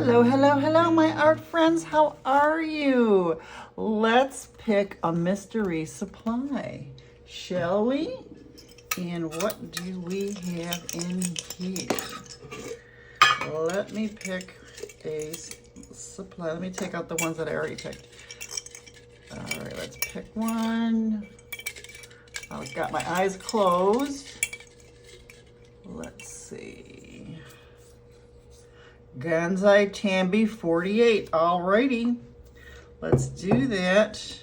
Hello, hello, hello, my art friends. How are you? Let's pick a mystery supply, shall we? And what do we have in here? Let me pick a supply. Let me take out the ones that I already picked. All right, let's pick one. I've got my eyes closed. Let's see. Gansai Tambi 48. Alrighty, let's do that.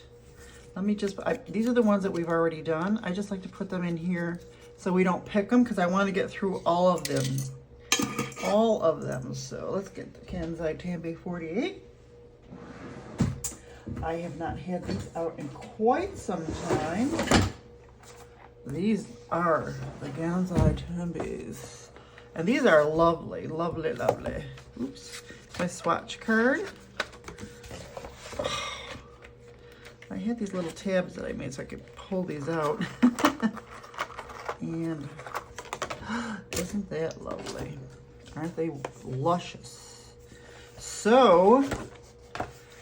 Let me just, these are the ones that we've already done. I just like to put them in here so we don't pick them because I want to get through all of them. All of them. So let's get the Gansai Tambi 48. I have not had these out in quite some time. These are the Gansai Tambis. And these are lovely, lovely, lovely. Oops, my swatch card. Oh, I had these little tabs that I made so I could pull these out. And isn't that lovely? Aren't they luscious? So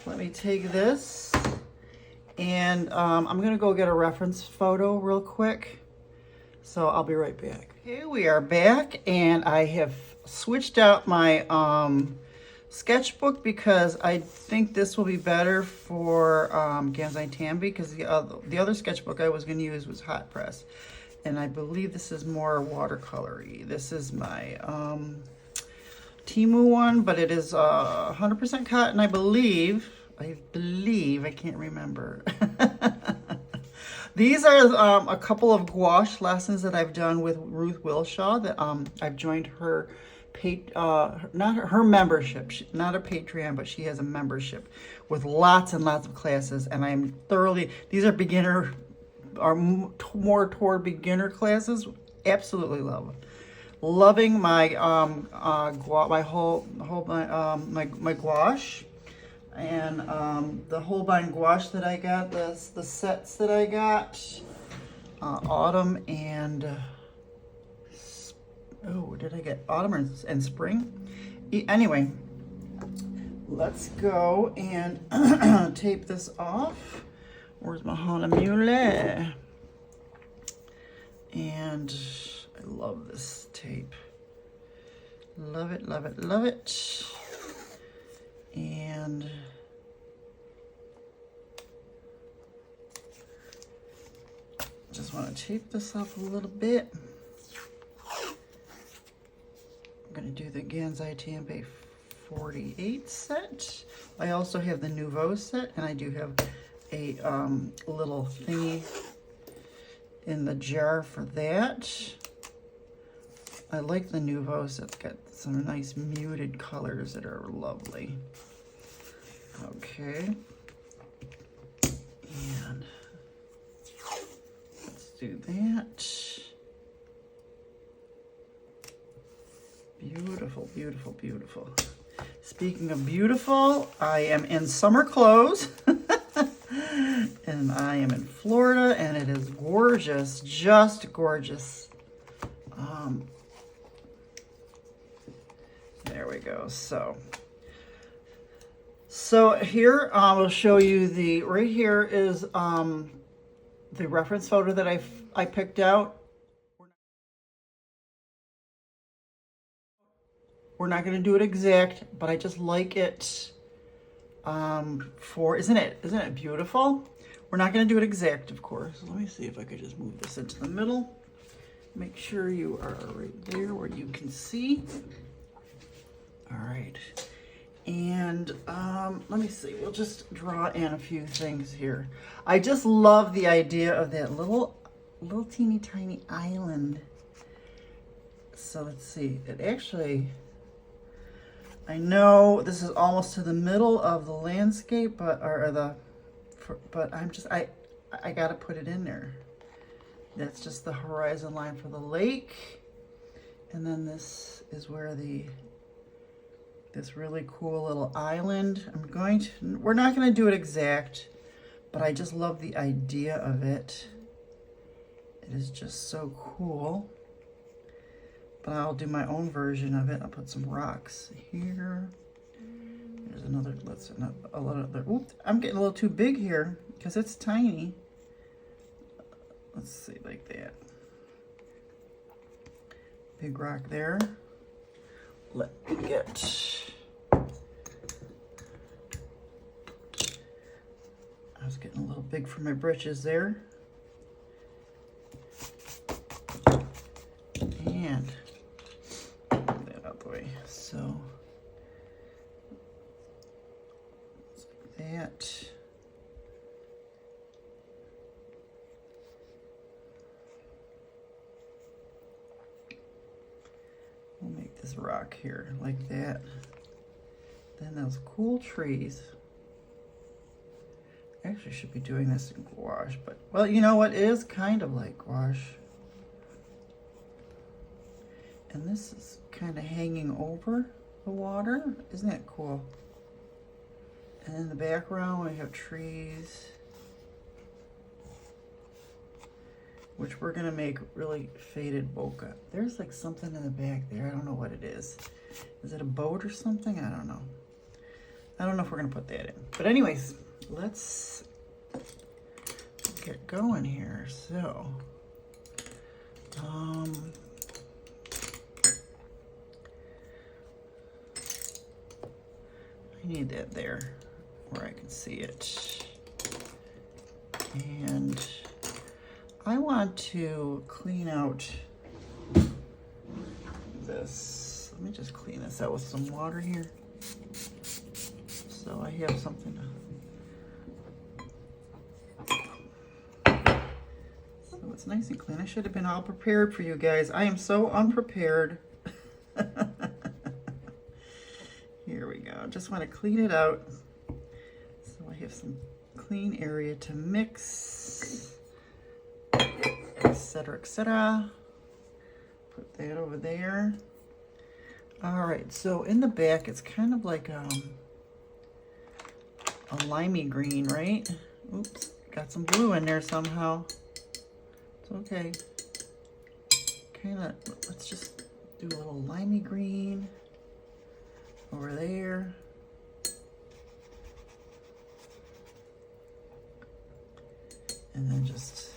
let me take this and I'm gonna go get a reference photo real quick. So I'll be right back. Okay, we are back and I have switched out my sketchbook because I think this will be better for Gansai Tambi because the other sketchbook I was going to use was hot press. And I believe this is more watercolory. This is my Timu one, but it is 100% cotton, I believe, I can't remember. These are a couple of gouache lessons that I've done with Ruth Wilshaw that I've joined her, not her membership, not a Patreon, but she has a membership with lots and lots of classes. And I'm thoroughly, these are more toward beginner classes. Absolutely love it. Loving my my gouache. And the Holbein gouache that I got, the sets that I got, autumn and, oh, did I get autumn and spring? Anyway, let's go and tape this off. Where's my Hana Mule? And I love this tape. Love it, love it, love it. And just want to tape this up a little bit. I'm going to do the Gansai Tambi 48 set. I also have the Nouveau set, and I do have a little thingy in the jar for that. I like the Nouveau set. It's got some nice muted colors that are lovely. Okay. And let's do that. Beautiful, beautiful, beautiful. Speaking of beautiful, I am in summer clothes. And I am in Florida, and it is gorgeous, just gorgeous. There we go. So here I'll show you right here is the reference photo that I picked out. We're not going to do it exact, but I just like it isn't it beautiful? We're not going to do it exact, of course. Let me see if I could just move this into the middle. Make sure you are right there where you can see. All right. And let me see, we'll just draw in a few things here. I just love the idea of that little teeny tiny island. So let's see, it actually, I know this is almost to the middle of the landscape, but I gotta put it in there. That's just the horizon line for the lake. And then this is where this really cool little island. We're not gonna do it exact, but I just love the idea of it. It is just so cool. But I'll do my own version of it. I'll put some rocks here There's another, a lot of other, oops, I'm getting a little too big here because it's tiny. Let's see, like that. Big rock there. Let me get, I was getting a little big for my britches there. And move that out the way. So like that. We'll make this rock here like that. Then those cool trees. I actually should be doing this in gouache, but well, you know what? It is kind of like gouache. And this is kind of hanging over the water. Isn't that cool? And in the background we have trees, which we're gonna make really faded bokeh. There's like something in the back there. I don't know what it is. Is it a boat or something? I don't know. I don't know if we're gonna put that in. But anyways, let's get going here. So, I need that there where I can see it. And I want to clean out this. Let me just clean this out with some water here. So I have something to, so it's nice and clean. I should have been all prepared for you guys. I am so unprepared. Here we go. Just want to clean it out. So I have some clean area to mix, etc., etc. Put that over there. All right, so in the back, it's kind of like a limey green, right? Oops, got some blue in there somehow. It's okay. Kind of, let's just do a little limey green over there. And then just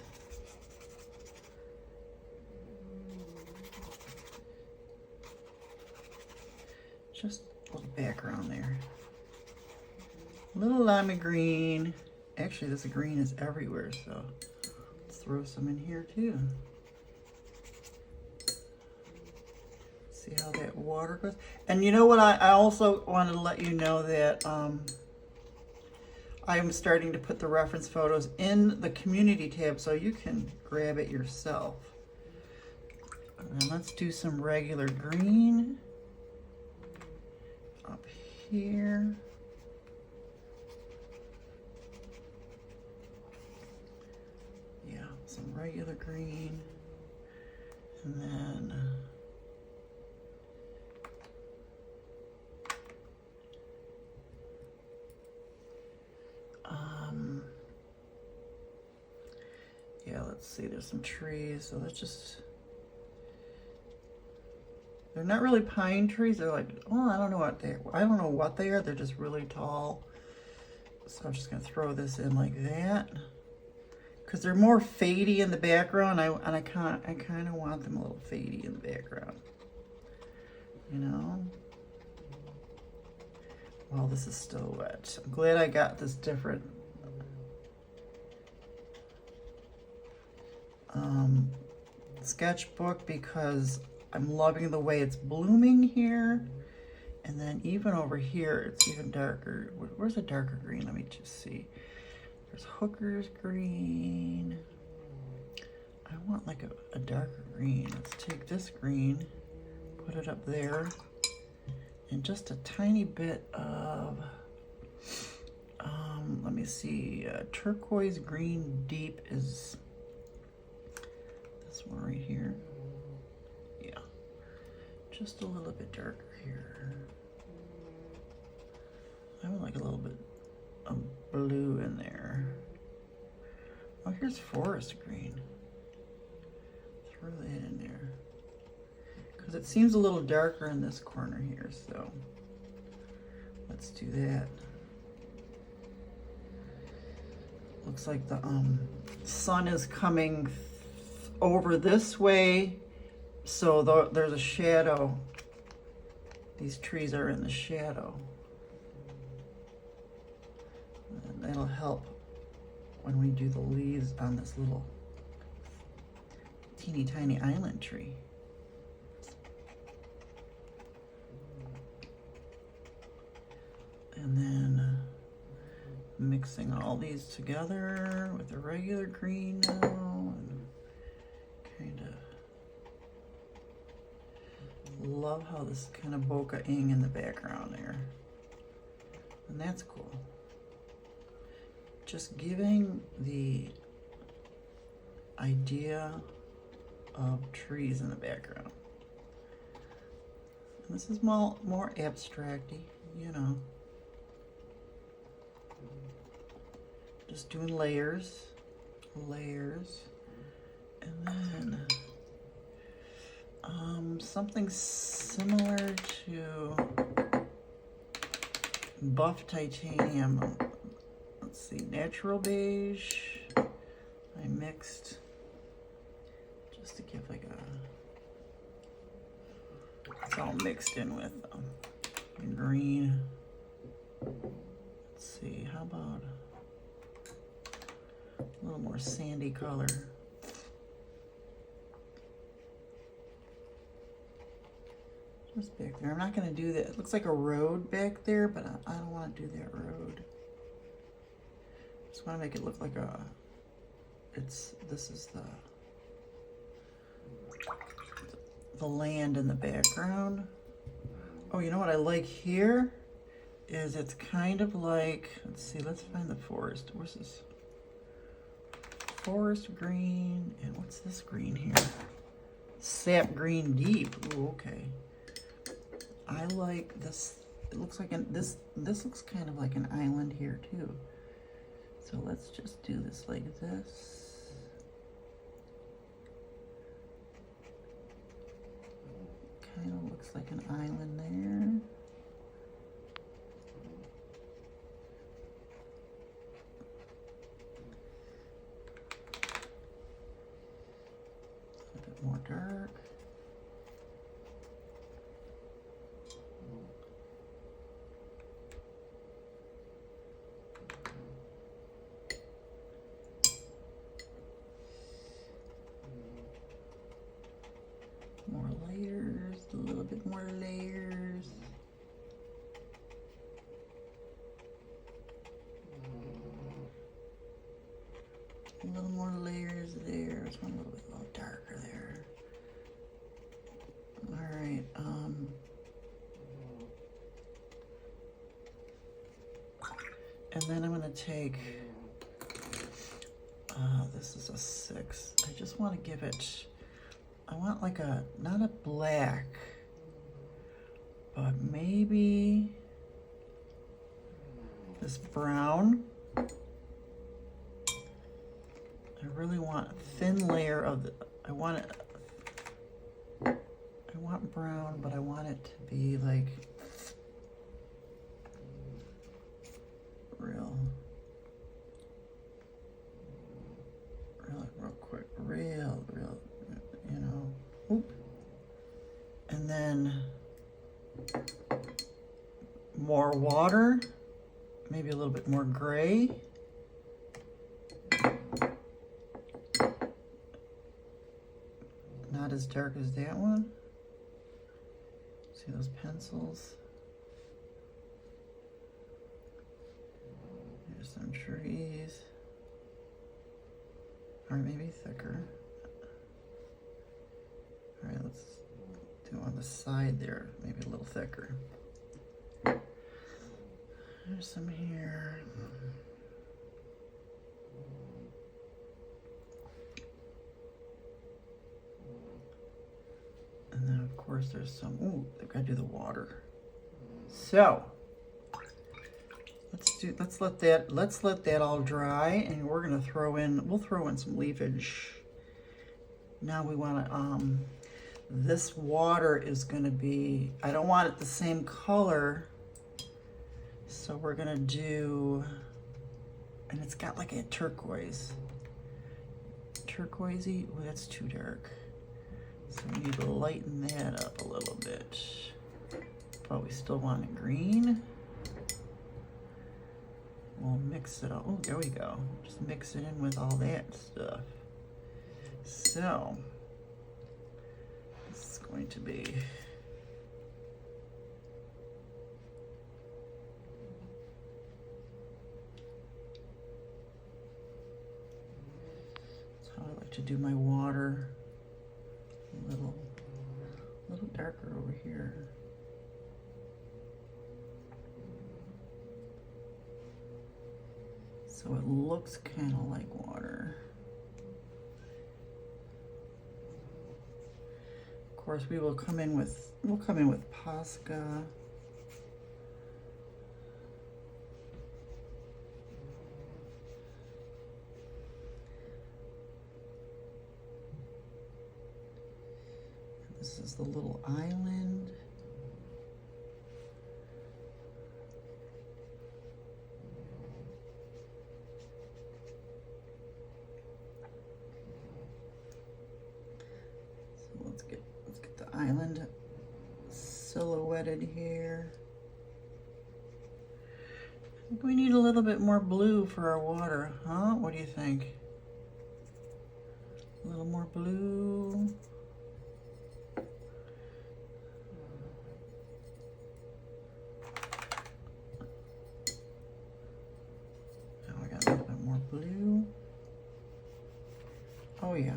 a little background there. Little lime green. Actually, this green is everywhere, so let's throw some in here too. See how that water goes. And you know what? I also wanted to let you know that I'm starting to put the reference photos in the community tab so you can grab it yourself. And let's do some regular green up here. Yeah, some regular green. And then yeah, let's see, there's some trees, so let's just, they're not really pine trees, they're like, oh, I don't know what they are, they're just really tall. So I'm just gonna throw this in like that, because they're more fadey in the background, and I kind of want them a little fadey in the background, you know? Well, this is still wet. I'm glad I got this different sketchbook, because I'm loving the way it's blooming here. And then even over here, it's even darker. Where's a darker green? Let me just see. There's Hooker's green. I want like a darker green. Let's take this green, put it up there, and just a tiny bit of, let me see, turquoise green deep is this one right here. Yeah, just a little bit darker here. I would like a little bit of blue in there. Oh, here's forest green. Throw that in there, because it seems a little darker in this corner here, so let's do that. Looks like the sun is coming over this way, so there's a shadow. These trees are in the shadow. And that'll help when we do the leaves on this little teeny tiny island tree. And then mixing all these together with the regular green now, and kind of love how this kind of bokeh-ing in the background there. And that's cool. Just giving the idea of trees in the background. And this is more abstract-y, you know. Just doing layers, and then something similar to buff titanium. Let's see, natural beige. I mixed just to give like it's all mixed in with green. Let's see, how about a little more sandy color. Just back there. I'm not going to do that. It looks like a road back there, but I don't want to do that road. Just want to make it look like this is the land in the background. Oh, you know what I like here is it's kind of like, let's see, let's find the forest. Where's this? Forest green, and what's this green here? Sap green deep. Ooh, okay. I like this. It looks like this looks kind of like an island here too. So let's just do this like this. Kind of looks like an island there. More dark. More layers, a little bit more layers. A little more layers there. It's one a little bit darker there. All right. And then I'm going to take, this is a 6. I just want to give it, I want like not a black, but maybe this brown. I really want a thin layer of I want brown, but I want it to be like real quick, real, you know. Oop. And then more water, maybe a little bit more gray. Not as dark as that one. See those pencils? There's some trees. Or maybe thicker. All right, let's do on the side there, maybe a little thicker. There's some here. And then of course there's some, ooh, I've got to do the water. So let's let that all dry, and we'll throw in some leafage. Now we want to, this water is going to be, I don't want it the same color So we're gonna do, and it's got like a turquoisey. Oh, that's too dark. So we need to lighten that up a little bit. But we still want it green. We'll mix it up. Oh, there we go. Just mix it in with all that stuff. So this is going to be that's how I like to do my water. A little darker over here. So it looks kind of like water. Of course, we'll come in with Posca. This is the little island. Let's get the island silhouetted here. I think we need a little bit more blue for our water, huh? What do you think? A little more blue. Now I got a little bit more blue. Oh yeah.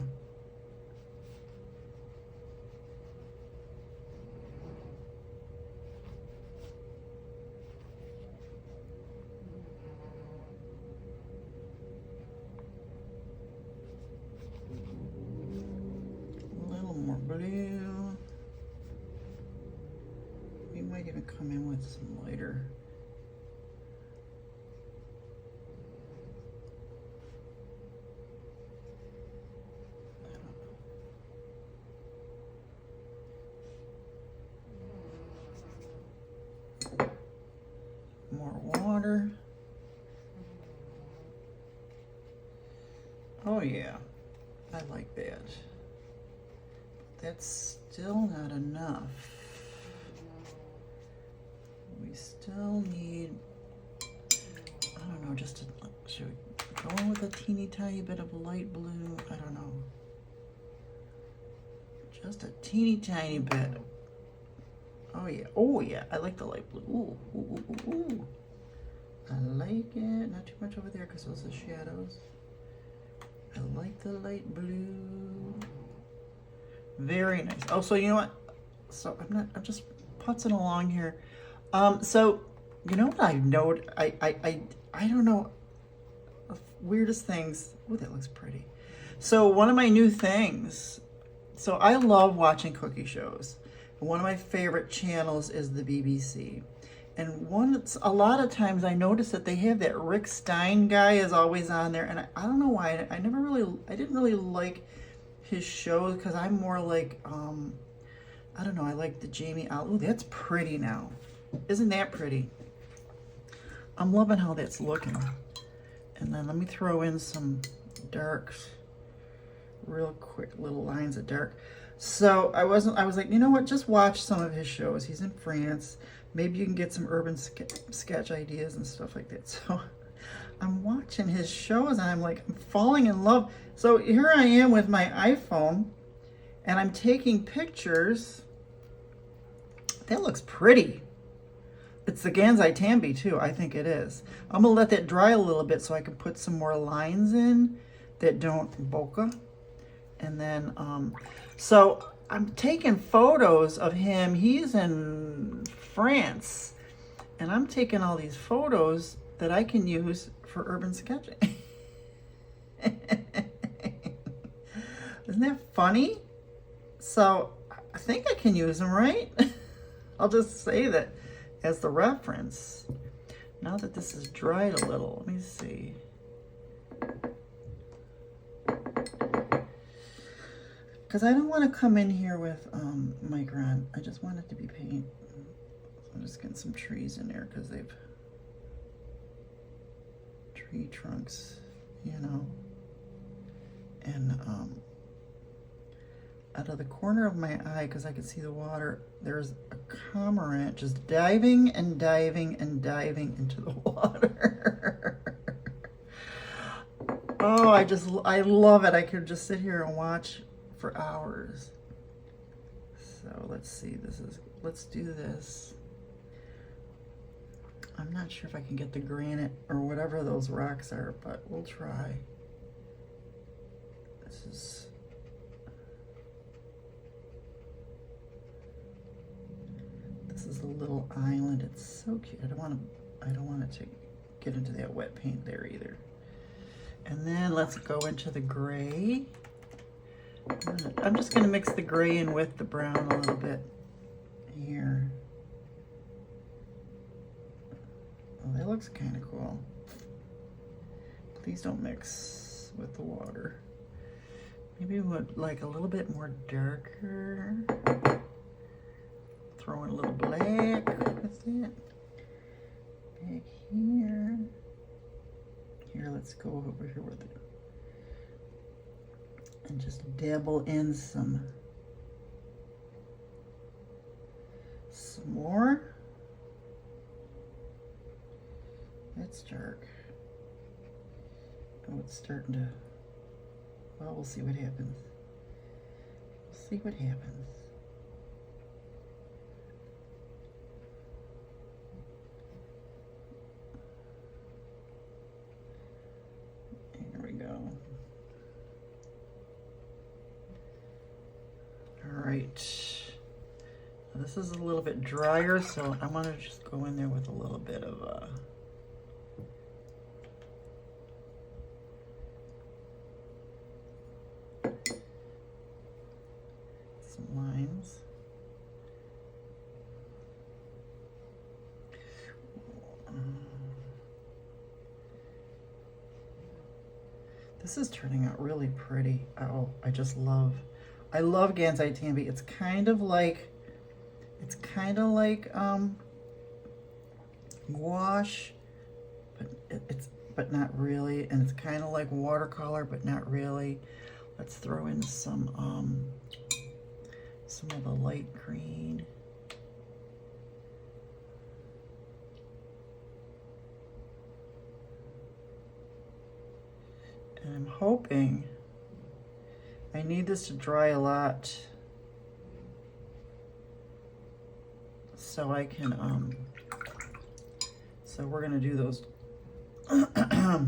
Blue. We might even come in with some lighter. More water. Oh yeah, I like that. That's still not enough. We still need, I don't know, just should we go in with a teeny tiny bit of light blue? I don't know. Just a teeny tiny bit. Oh yeah, I like the light blue. Ooh. I like it. Not too much over there because those are shadows. I like the light blue. Very nice. Oh, so you know what? So I'm just putzing along here. So you know what I've noted? I don't know. Weirdest things. Oh, that looks pretty. So one of my new things. So I love watching cookie shows. One of my favorite channels is the BBC. And a lot of times I notice that they have that Rick Stein guy is always on there, and I don't know why. I didn't really like his shows because I'm more like, I don't know, I like the Jamie Ooh, that's pretty now. Isn't that pretty? I'm loving how that's looking. And then let me throw in some darks, real quick little lines of dark. So I was like, you know what, just watch some of his shows. He's in France. Maybe you can get some urban sketch ideas and stuff like that. So I'm watching his shows and I'm like, I'm falling in love. So here I am with my iPhone and I'm taking pictures. That looks pretty. It's the Gansai Tambi too, I think it is. I'm gonna let that dry a little bit so I can put some more lines in that don't bokeh. And then, so I'm taking photos of him. He's in France. And I'm taking all these photos that I can use for urban sketching. Isn't that funny? So I think I can use them, right? I'll just say that as the reference. Now that this is dried a little, let me see. Because I don't want to come in here with Micron. I just want it to be paint. So I'm just getting some trees in there because they've tree trunks, you know. And out of the corner of my eye, because I could see the water, there's a cormorant just diving and diving and diving into the water. Oh, I love it. I could just sit here and watch for hours. So let's see, let's do this. I'm not sure if I can get the granite or whatever those rocks are, but we'll try. This is a little island. It's so cute. I don't want it to get into that wet paint there either. And then let's go into the gray. I'm just going to mix the gray in with the brown a little bit here. Oh, that looks kind of cool. Please don't mix with the water. Maybe we would like a little bit more darker. Throw in a little black with it. Back here. Here, let's go over here with it. And just dabble in some more. That's dark. Oh, it's starting to, well, we'll see what happens. We'll see what happens. Here we go. All right. This is a little bit drier, so I'm gonna just go in there with a little bit of some lines. This is turning out really pretty. Oh, I love Gansai Tambi. It's kind of like gouache, but not really, and it's kind of like watercolor, but not really. Let's throw in some of the light green. And I'm hoping, I need this to dry a lot so I can, so we're gonna do those, the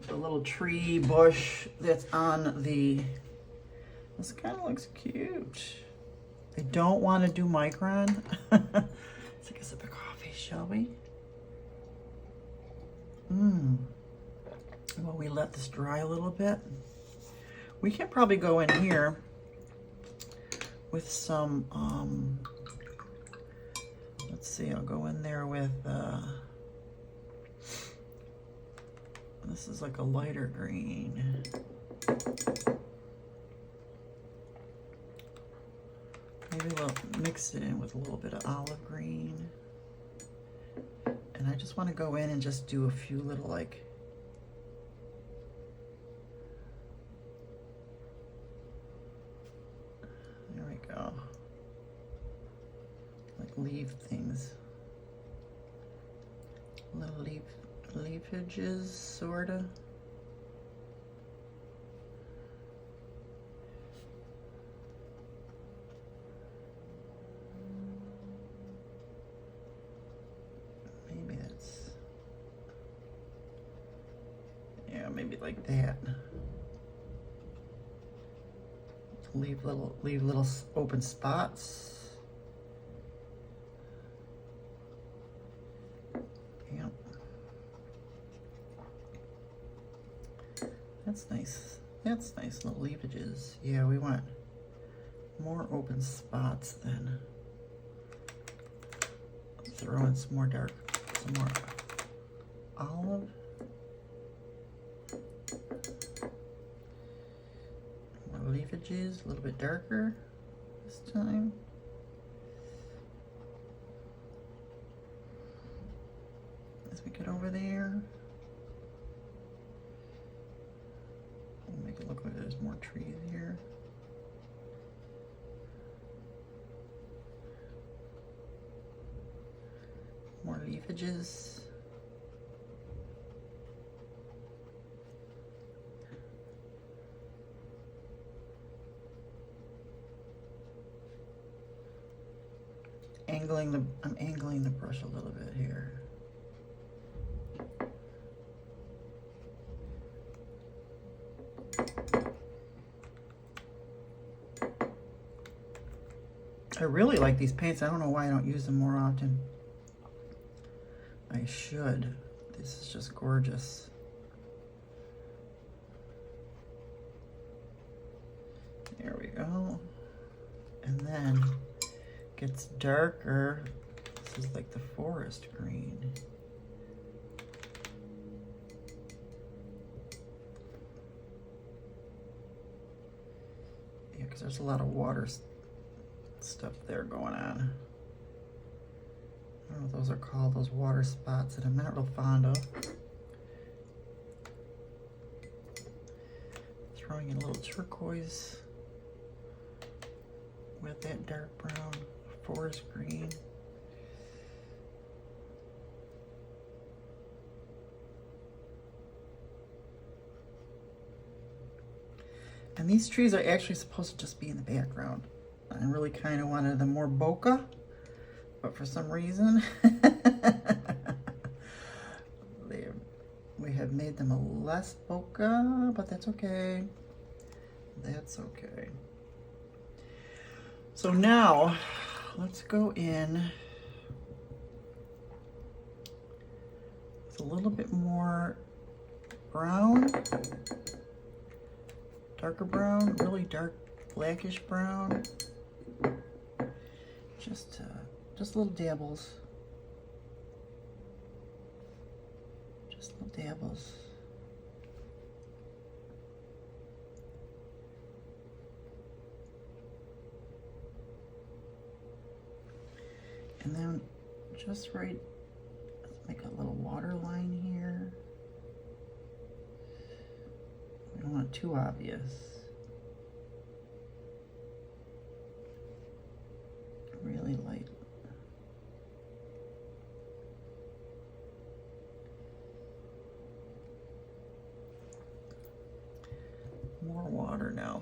little tree bush that's on the, this kind of looks cute. I don't want to do micron. Let's take a sip of coffee, shall we? Well, we let this dry a little bit. We can probably go in here with some, let's see, I'll go in there with, this is like a lighter green. Maybe we'll mix it in with a little bit of olive green. And I just want to go in and just do a few little like, there we go. Like leaf things. Little leafages, sorta. Maybe that's, yeah, maybe like that. Leave little open spots. Yep. That's nice. That's nice, little leafages. Yeah, we want more open spots then. Throw in some more olive. Leafages, a little bit darker this time. As we get over there. look like there's more trees here. More leafages. I'm angling the brush a little bit here. I really like these paints. I don't know why I don't use them more often. I should. This is just gorgeous. There we go. And then it gets darker. This is like the forest green. Yeah, because there's a lot of water stuff there going on. I don't know what those are called, those water spots that I'm not real fond of. Throwing in a little turquoise with that dark brown forest green. And these trees are actually supposed to just be in the background. I really kind of wanted them more bokeh, but for some reason we have made them a less bokeh, but that's okay. That's okay. So now let's go in with a little bit more brown, darker brown, really dark blackish brown. Just little dabbles. Just little dabbles. And then just right, let's make a little water line here. We don't want it too obvious. Really light. More water now.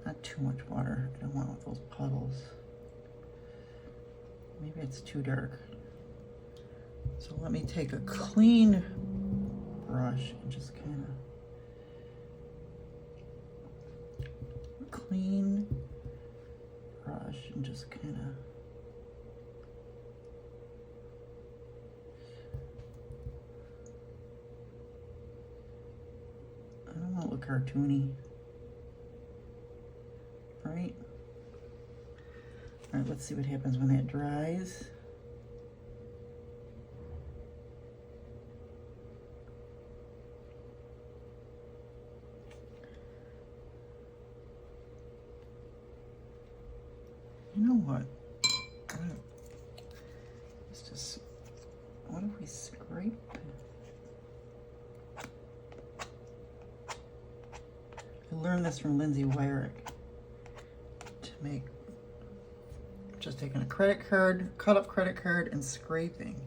Not too much water. I don't want with those puddles. Maybe it's too dark. So let me take a clean brush and just kind of clean brush and just kind of I don't want to look cartoony, right? All right, let's see what happens when that dries. You know what? Let's just, what if we scrape? I learned this from Lindsay Wyrick to make, just taking a credit card, cut up credit card and scraping.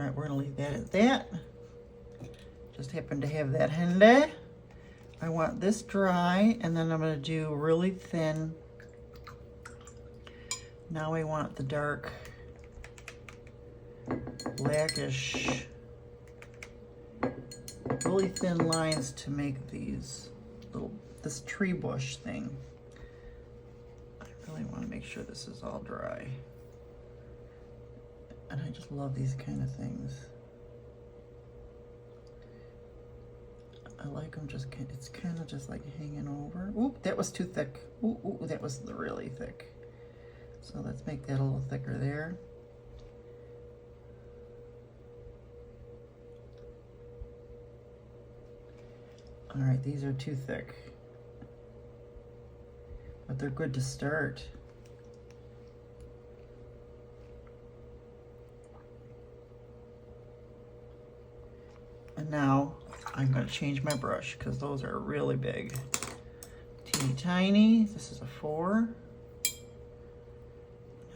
All right, we're gonna leave that at that. Just happen to have that handy. I want this dry, and then I'm gonna do really thin. Now I want the dark blackish, really thin lines to make these little, this tree bush thing. I really want to make sure this is all dry. And I just love these kind of things. I like them just, it's kind of just like hanging over. Oop, that was too thick. Ooh, ooh, that was really thick. So let's make that a little thicker there. All right, these are too thick, but they're good to start. And now I'm going to change my brush because those are really big. Teeny tiny. This is a 4.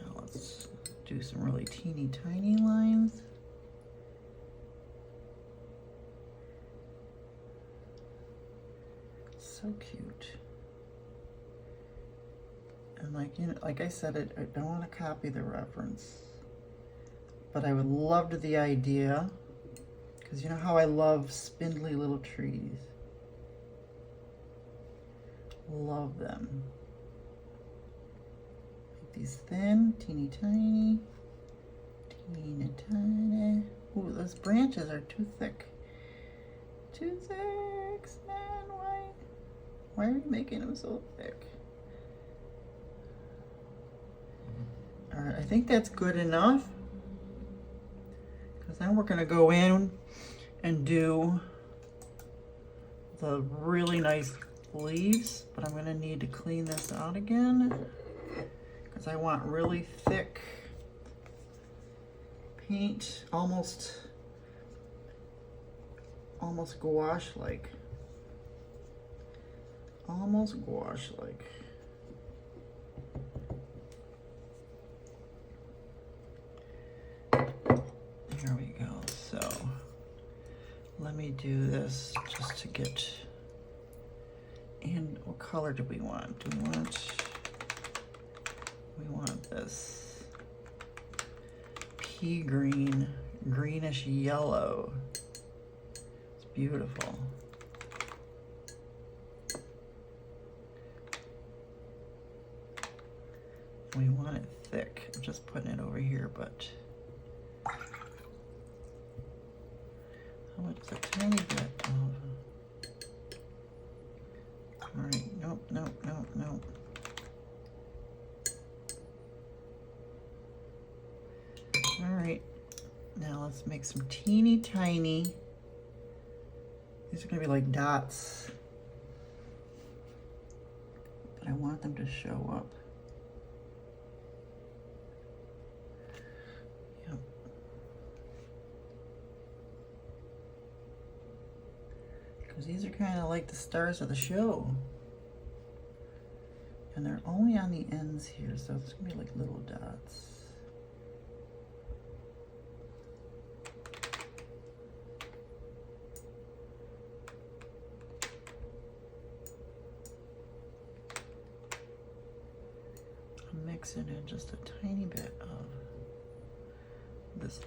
Now let's do some really teeny tiny lines. So cute. And like, you know, like I said, I don't want to copy the reference, but I would love the idea, because you know how I love spindly little trees. Love them. Make these thin, teeny tiny, teeny tiny. Ooh, those branches are too thick. Too thick, man. Why are you making them so thick? All right, I think that's good enough. Because then we're going to go in and do the really nice leaves. But I'm going to need to clean this out again, because I want really thick paint, almost gouache-like. Almost gouache-like. There we go. So let me do this just to get. And what color do we want? We want this pea green, greenish yellow. It's beautiful. We want it thick. I'm just putting it over here, but how much is a tiny bit of? All right, nope. All right, now let's make some teeny tiny. These are gonna be like dots, but I want them to show up. Because these are kind of like the stars of the show. And they're only on the ends here, so it's going to be like little dots. I'm mixing in just a tiny bit of this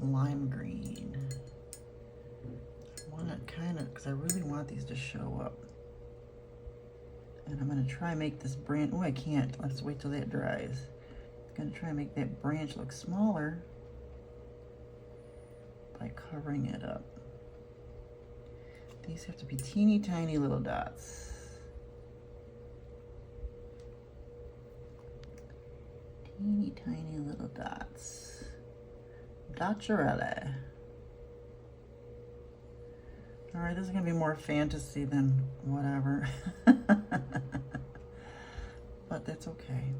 lime green. I want it kind of, because I really want these to show up. And I'm going to try and make this branch, oh I can't, let's wait till that dries. I'm going to try and make that branch look smaller by covering it up. These have to be teeny tiny little dots. Teeny tiny little dots. Dotsarella. All right, this is gonna be more fantasy than whatever. But that's okay.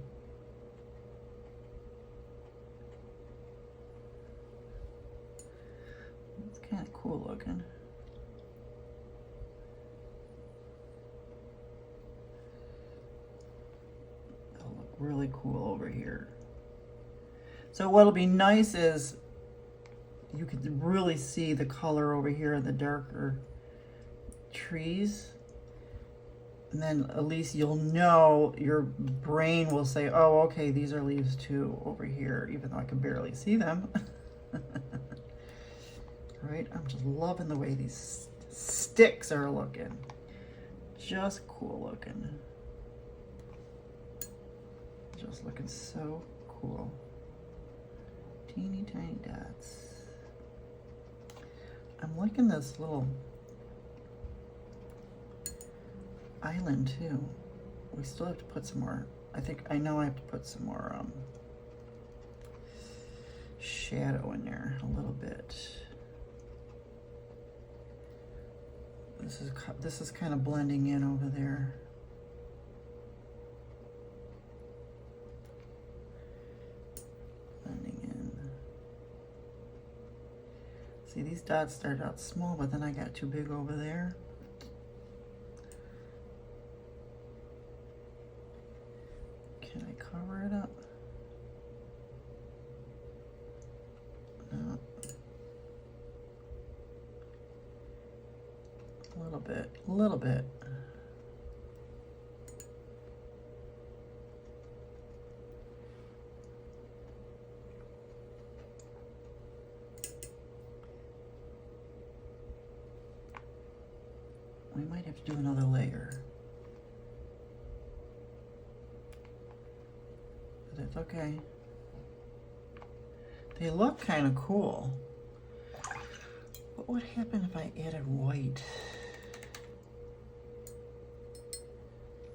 It's kind of cool looking. That'll look really cool over here. So what'll be nice is you could really see the color over here in the darker trees. And then at least you'll know, your brain will say, oh, okay, these are leaves too over here, even though I can barely see them. Right, I'm just loving the way these sticks are looking. Just cool looking. Just looking so cool. Teeny tiny dots. I'm liking this little island too. We still have to put some more. I know I have to put some more shadow in there a little bit. This is kind of blending in over there. Blending in. See, these dots started out small, but then I got too big over there. Can I cover it up? No. A little bit, a little bit. We might have to do another layer. But it's okay. They look kind of cool. What would happen if I added white?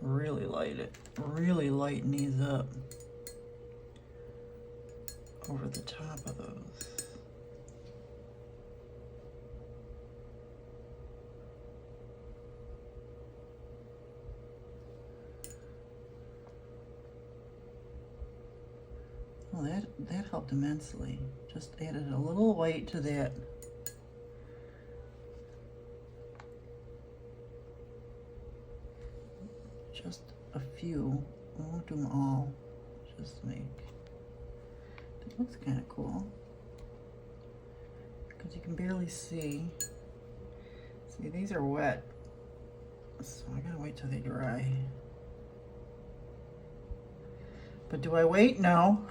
Really really lighten these up over the top of those. Well, that helped immensely. Just added a little white to that. Just a few. I won't do them all. Just make. It looks kind of cool. Because you can barely see. See, these are wet. So I gotta wait till they dry. But do I wait? No.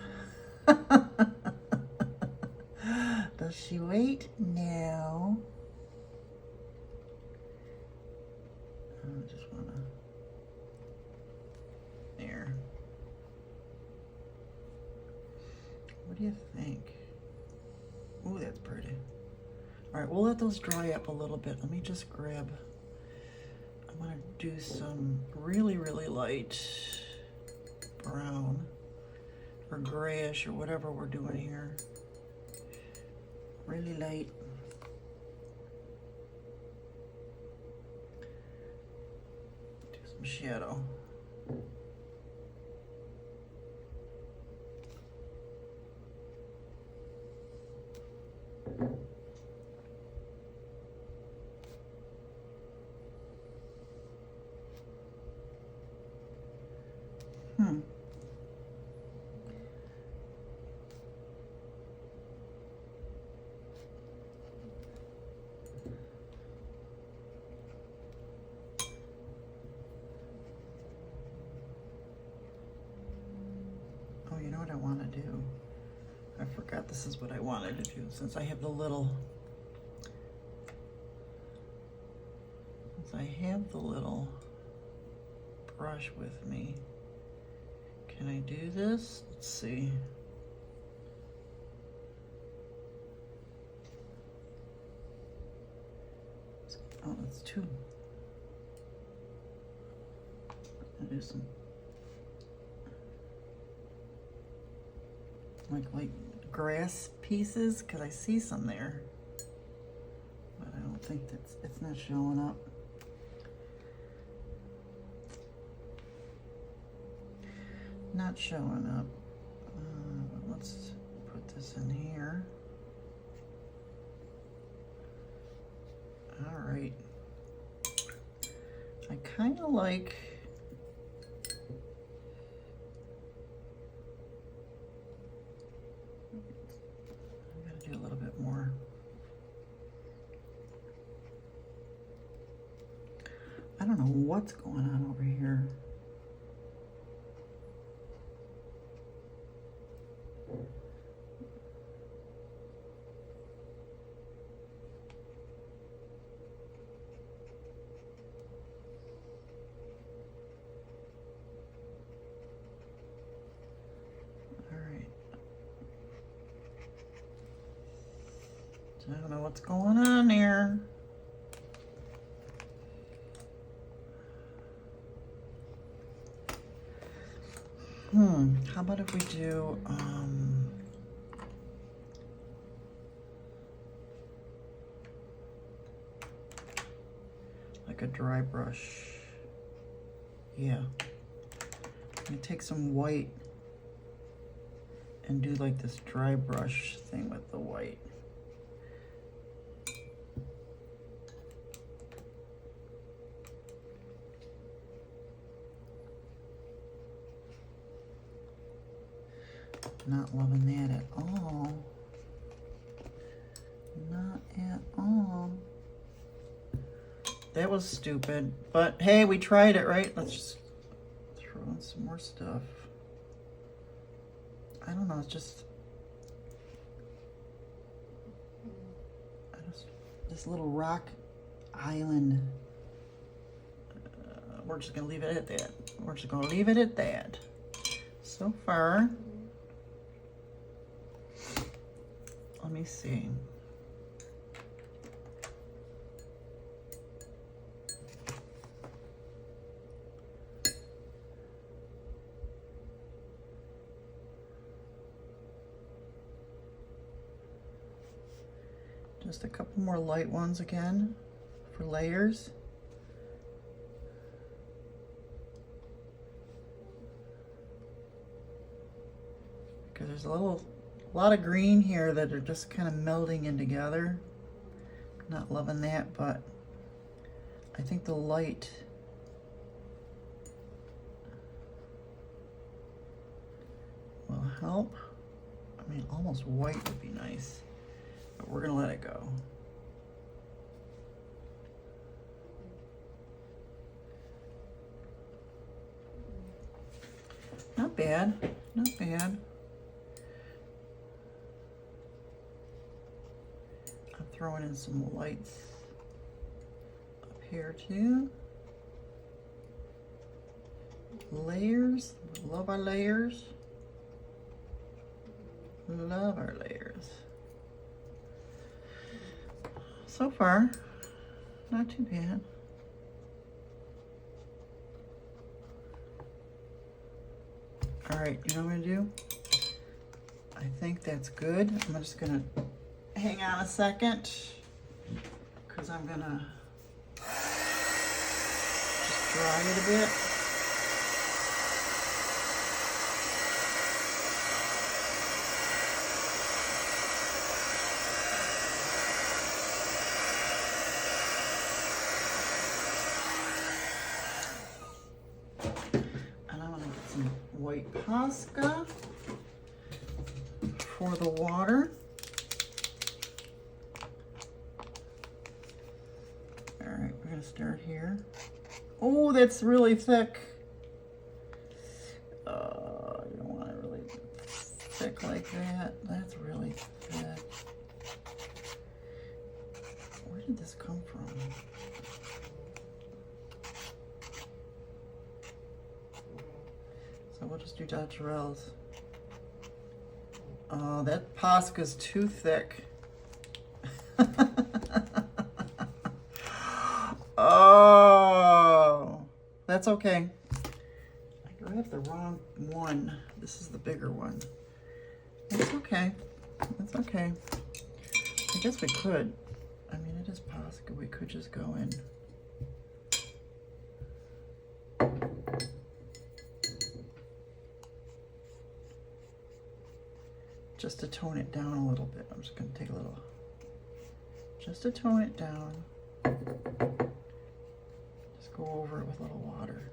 Does she wait? No. I just wanna. There. What do you think? Ooh, that's pretty. All right, we'll let those dry up a little bit. Let me just grab. I'm gonna do some really light brown or grayish or whatever we're doing here. Really light. Do some shadow. Oh, you know what I want to do? I forgot this is what I wanted to do since I have the little brush with me. Can I do this? Let's see. Oh, that's two. I'll do some like grass pieces because I see some there, but I don't think it's not showing up. Not showing up. Let's put this in here. All right. I kind of like. I'm gonna do a little bit more. I don't know what's going on over here. I don't know what's going on there. How about if we do like a dry brush? Yeah. I'm gonna take some white and do like this dry brush thing with the white. Not loving that at all. Not at all. That was stupid, but hey, we tried it, right? Let's just throw in some more stuff. I don't know, it's just this little rock island. We're just gonna leave it at that. We're just gonna leave it at that. So far, let me see. Just a couple more light ones again for layers. Because there's a lot of green here that are just kind of melding in together. Not loving that, but I think the light will help. I mean, almost white would be nice. But we're gonna let it go. Not bad, not bad. I'm throwing in some lights up here too. Layers, love our layers. Love our layers. So far, not too bad. All right, you know what I'm gonna do? I think that's good. I'm just gonna hang on a second because I'm gonna just dry it a bit. White Posca for the water. All right, we're gonna start here. Oh, that's really thick. You don't want it really thick like that. That's really thick. Where did this come from? We'll just do Davenports. Oh, that Posca's too thick. Oh, that's okay. I grabbed the wrong one. This is the bigger one. That's okay. That's okay. I guess we could. I mean, it is Posca. We could just go in. Just to tone it down a little bit. I'm just going to take a little, just to tone it down. Just go over it with a little water.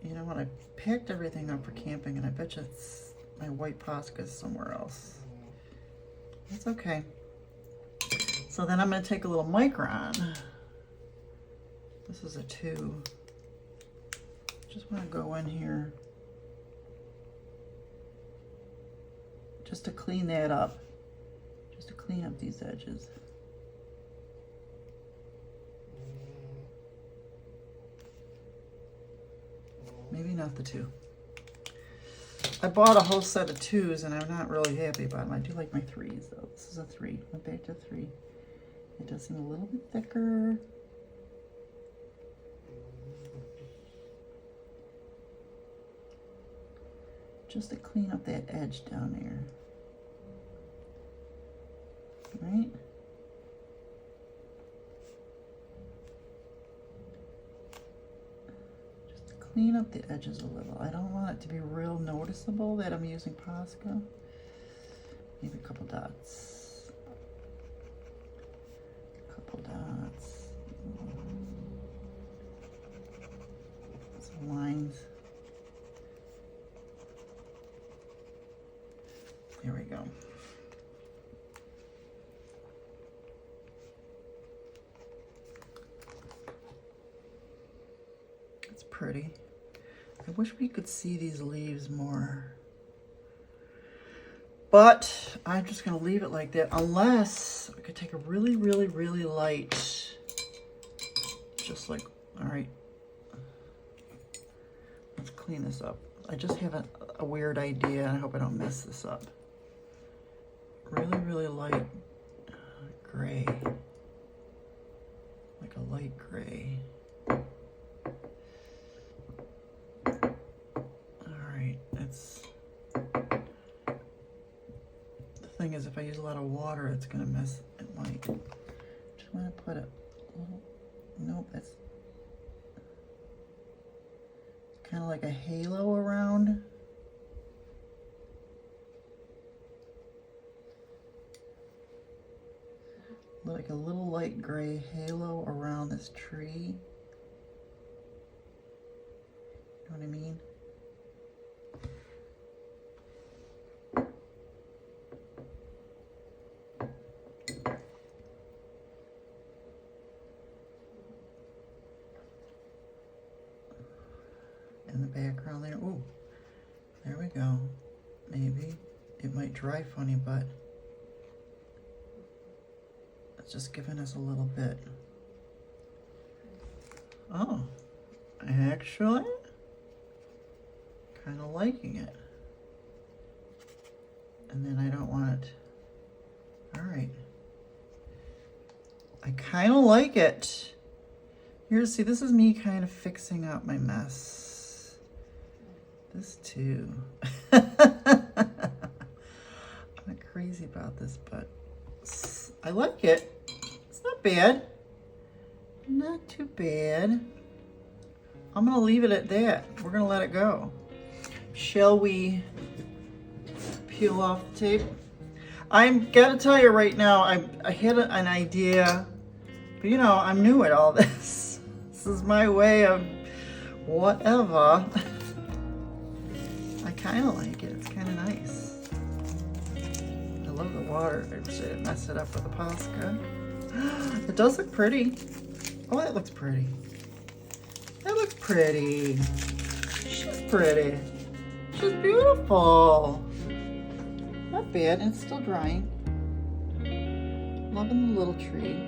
You know what? I packed everything up for camping, and I bet you it's my white Posca somewhere else. That's okay. So then I'm going to take a little micron. This is a 2. Just want to go in here. Just to clean that up. Just to clean up these edges. Maybe not the 2. I bought a whole set of 2s and I'm not really happy about them. I do like my 3s though. This is a 3. Went back to 3. It does seem a little bit thicker. Just to clean up that edge down there. Right? Just to clean up the edges a little. I don't want it to be real noticeable that I'm using Posca. Maybe a couple dots. A couple dots. Some lines. Here we go. It's pretty. I wish we could see these leaves more. But I'm just going to leave it like that, unless I could take a really, really, really light, just like, all right, let's clean this up. I just have a weird idea, and I hope I don't mess this up. Really, really light gray, like a light gray. All right, that's... Thing is, if I use a lot of water, it's gonna mess. It might. Just want to put a little. Nope, that's kind of like a halo around. Like a little light gray halo around this tree. You know what I mean? In the background there. Ooh, there we go. Maybe it might dry funny, but it's just giving us a little bit. Oh, actually kind of liking it. And then I don't want it. All right, I kind of like it. Here, see, this is me kind of fixing up my mess. This too. I'm not crazy about this, but I like it. It's not bad. Not too bad. I'm gonna leave it at that. We're gonna let it go. Shall we peel off the tape? I'm gotta tell you right now, I had an idea, but you know, I'm new at all this. This is my way of whatever. I kind of like it. It's kind of nice. I love the water. I wish I didn't mess it up with the Posca. It does look pretty. Oh, that looks pretty. That looks pretty. She's pretty. She's beautiful. Not bad. And it's still drying. Loving the little tree.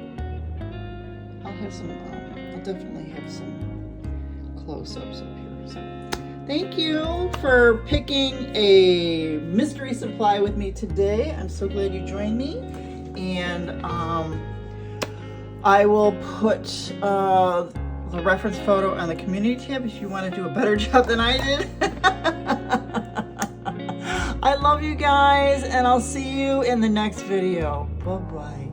I'll have some, I'll definitely have some close-ups up here. So. Thank you for picking a mystery supply with me today. I'm so glad you joined me. And I will put the reference photo on the community tab if you want to do a better job than I did. I love you guys, and I'll see you in the next video. Bye-bye.